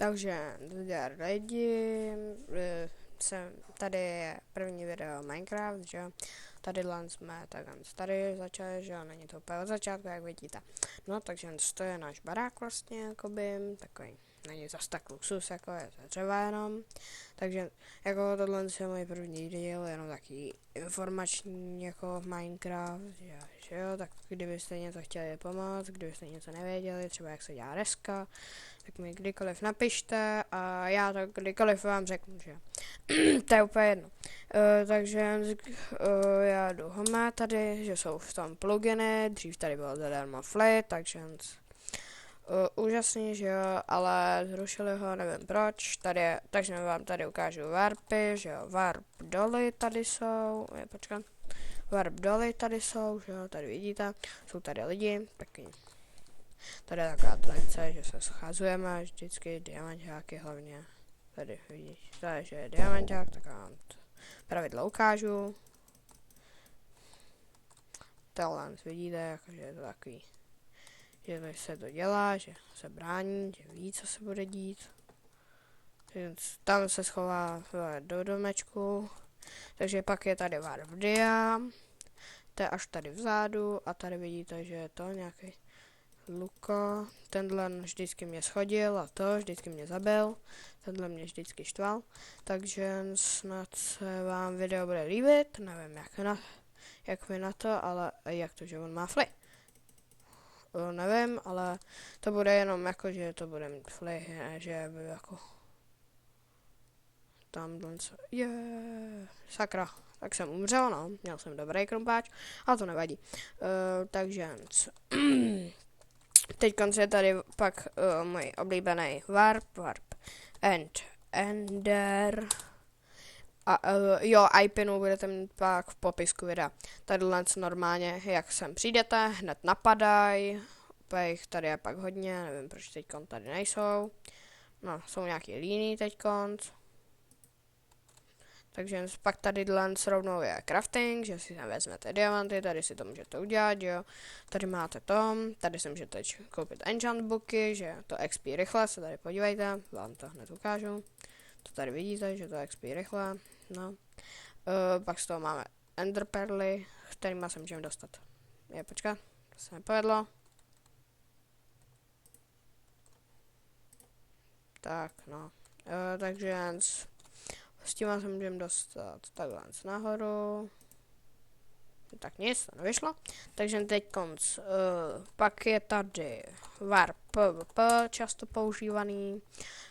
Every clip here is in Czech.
Takže zdar lidi, tady je první video Minecraft, že jo. Tady jsme tady začali, že jo, není to úplně od začátku, jak vidíte. No, takže to je náš barák vlastně, jakoby, takový, není zas tak luxus, jako je to dřeva jenom. Takže, jako tohle je můj první díl, jenom taký informační, jako Minecraft, že jo, tak kdybyste něco chtěli pomoct, kdybyste něco nevěděli, třeba jak se dělá deska, tak mi kdykoliv napište a já to kdykoliv vám řeknu, že to je úplně jedno. Takže já jdu home tady, že jsou v tom pluginy, dřív tady bylo zadarmo Flit, takže úžasný, že jo, ale zrušili ho, nevím proč, takže vám tady ukážu warpy, že jo, warp doly tady jsou, počkat, warp doly tady jsou, že jo, tady vidíte, jsou tady lidi, taky. Tady je taková tradice, že se scházujeme vždycky diamanťáky hlavně. Tady vidíš, tady že je diamanťák, tak já vám pravidla ukážu. Tohle vidíte, jakože je to takový, že se to dělá, že se brání, že ví, co se bude dít. Tam se schová do domečku, takže pak je tady warp dia, to je až tady vzadu a tady vidíte, že je to nějaký Luko, tenhle vždycky mě schodil a to, vždycky mě zabil, tenhle mě vždycky štval, takže snad se vám video bude líbit, nevím jak vy na to, ale jak to, že on má fly. Nevím, ale to bude jenom jako, že to bude mít fly, ne, že by jako tamhle co, sakra, tak jsem umřel, no, měl jsem dobrý krumpáč, ale to nevadí, takže teď je tady pak můj oblíbený warp ender a jo, IPinu budete mít pak v popisku videa. Tadyhle normálně, jak sem přijdete, hned napadají, jich tady je pak hodně, nevím proč teďkon tady nejsou, no, jsou nějaký líný teďkon. Takže pak tady rovnou je crafting, že si tam vezmete diamanty, tady si to můžete udělat, jo. Tady máte to, tady si můžete koupit enchant booky, že to XP rychle, se tady podívejte, vám to hned ukážu. To tady vidíte, že to XP rychle, no. Pak z toho máme ender perly, kterýma se můžeme dostat. Počkat, to se nepovedlo. Tak, no. Takže s tím se můžeme dostat takhle nahoru. Tak nic, to nevyšlo. Takže teď pak je tady warp PvP, často používaný.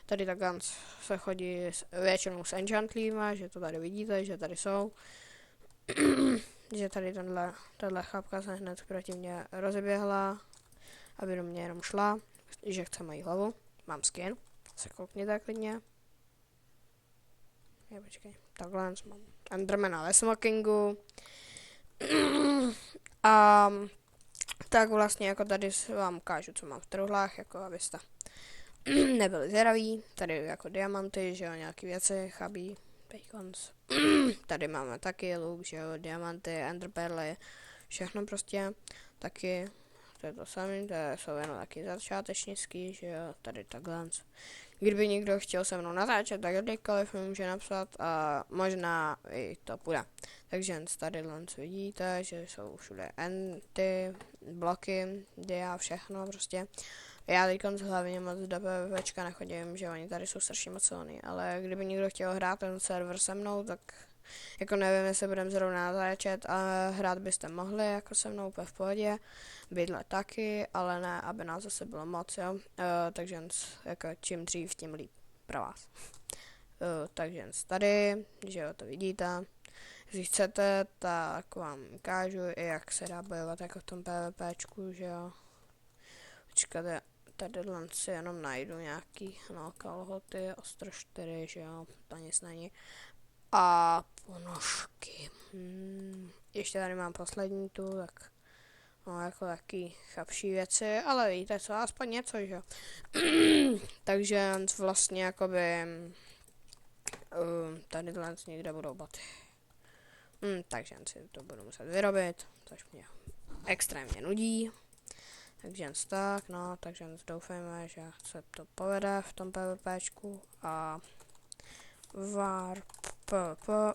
Tady takhle se chodí většinou s enchantlíma, že to tady vidíte, že tady jsou. Že tady tahle chápka se hned proti mě rozeběhla, aby do mě jenom šla, že chce moji hlavu. Mám skin, se koukněte klidně. Počkej, takhle mám Endermana ve smokingu. A tak vlastně jako tady vám ukážu, co mám v truhlách, jako abyste nebyli zvědaví. Tady jako diamanty, že jo, nějaký věci, chabí, bacons. Tady máme taky luk, že jo, diamanty, enderperly, všechno prostě, taky. To je to samé, to jsou jenom taky začátečnický, že jo, tady takhle. Kdyby někdo chtěl se mnou natáčet, tak kdykoliv mi může napsat a možná i to půjde. Takže tady vidíte, že jsou všude enty, bloky, dia, všechno prostě. Já teď hlavně moc do PvPčka nechodím, že oni tady jsou strašně moc silný, ale kdyby někdo chtěl hrát ten server se mnou, tak jako nevím, jestli budeme zrovna natáčet, ale hrát byste mohli jako se mnou úplně v pohodě, bydlet taky, ale ne, aby nás zase bylo moc, jo, takže jako čím dřív, tím líp pro vás. Takže tady, že jo, to vidíte, jestli chcete, tak vám ukážu i jak se dá bojovat jako v tom PvPčku, že jo. Počkejte, tady si jenom najdu nějaký, no, kalhoty, ostro 4, že jo, to nic není. A ponožky. Ještě tady mám poslední tu, tak no, jako taky chabší věci, ale víte co, aspoň něco, že? Takže vlastně jakoby tady někde budou boty. Takže si to budu muset vyrobit, což mě extrémně nudí. Takže tak, no, takže doufejme, že se to povede v tom PvPčku a warp,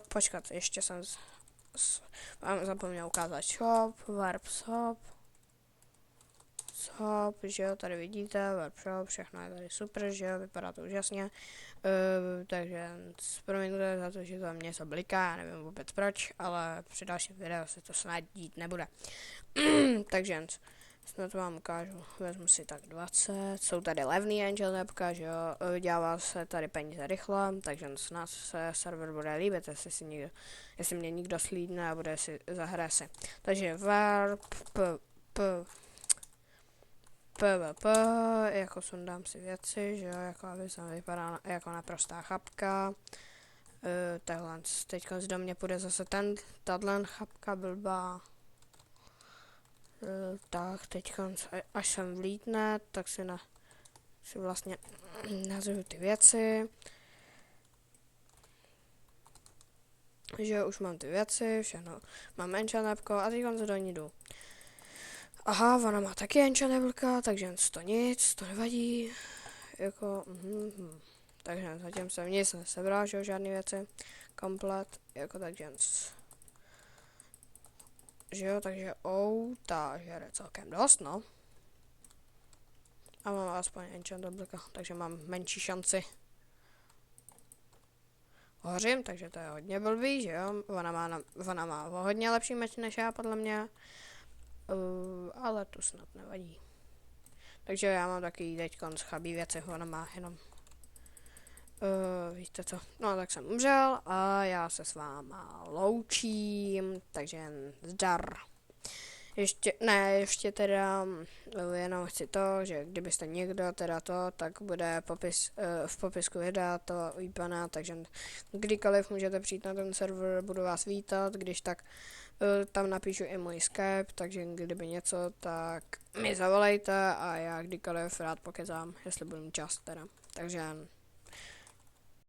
počkat, ještě jsem vám zapomněl ukázat shop, warp shop, že jo, tady vidíte, warp shop, všechno je tady super, že jo, vypadá to úžasně, takže promiňte za to, že to mě se bliká, já nevím vůbec proč, ale při dalším videu se to snad dít nebude. Takže snad vám ukážu, vezmu si tak 20, jsou tady levný angel nepka, že jo, dělá se tady peníze rychle, takže snad se server bude líbit, jestli mě někdo slídne a bude si zahraje si. Takže warp, PvP, jako sundám si věci, že jo, jako aby se vypadá jako naprostá chapka. Takhle, teď do mě půjde zase tato chapka blbá. Tak teď, až sem vlítne, tak si vlastně nazvu ty věci. Že už mám ty věci, všechno. Mám enchantnapko a teď do ní jdu. Aha, ona má taky enchantableka, takže to nic, to nevadí. Jako, takže zatím jsem nic nesebral, že žádný věci. Komplet, jako takže že jo, takže ta žere celkem dost, no. A mám aspoň enchantableka, takže mám menší šanci. Hořím, takže to je hodně blbý, že jo. Ona má hodně lepší meč než já, podle mě. Ale to snad nevadí. Takže já mám taky teď chabý věci, ona má jenom. Víte co? No tak jsem umřel a já se s váma loučím, takže zdar. Ještě teda jenom chci to, že kdybyste někdo teda to, tak bude v popisku videa to výpaná, takže kdykoliv můžete přijít na ten server, budu vás vítat, když tak tam napíšu i můj Skype, takže kdyby něco, tak mi zavolejte a já kdykoliv rád pokecám, jestli budu mít čas teda. Takže